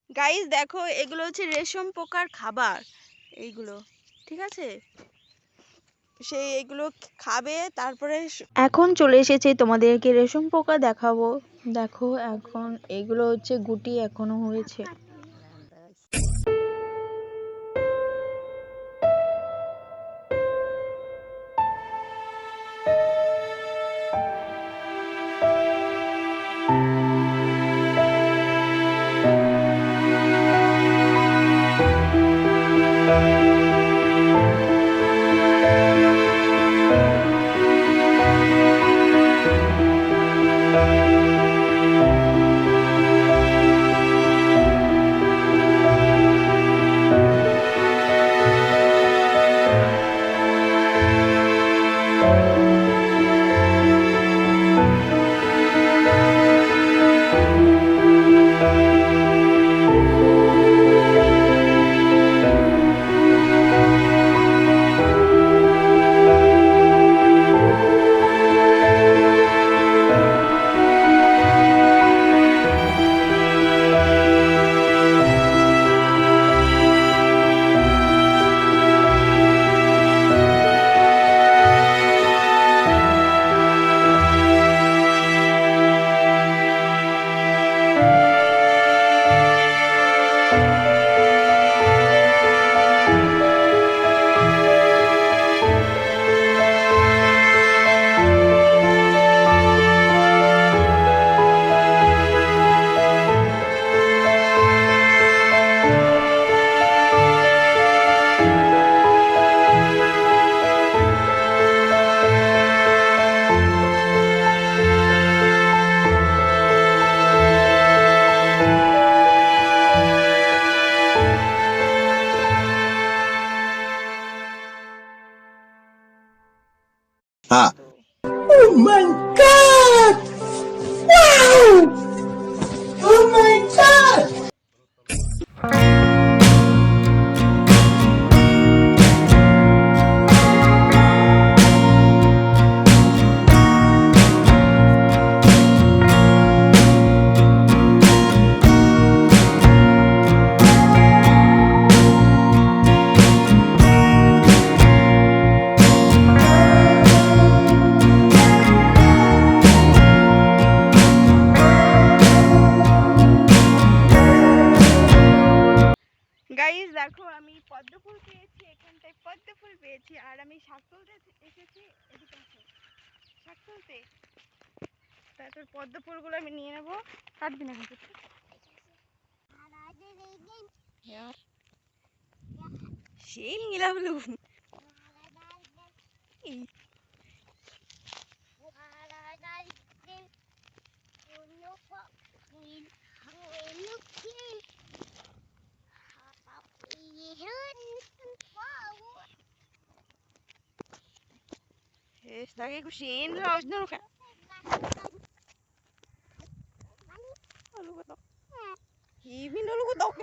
Guys দেখো, এগুলো হচ্ছে রেশম পোকার খাবার। এইগুলো ঠিক আছে, সেই এগুলো খাবে। তারপরে এখন চলে এসেছে তোমাদেরকে রেশম পোকা দেখাবো। দেখো এখন এগুলো হচ্ছে গুটি এখনো হয়েছে। Oh my God! Wow! Oh my God! Guys দেখো, আমি পদ্ম ফুল পেয়েছি, এখানটায় পদ্ম ফুল পেয়েছি। আর আমি শাক তুলতে এসেছি। এদিকে আসো, শাক তুলতে। তারপর পদ্ম ফুলগুলো আমি নিয়ে নেবো। কাটবি না কিন্তু। সেই নীলাবলু। Lagi kusin raus dulu kan. Lalu ketok. Ibin dulu ketok.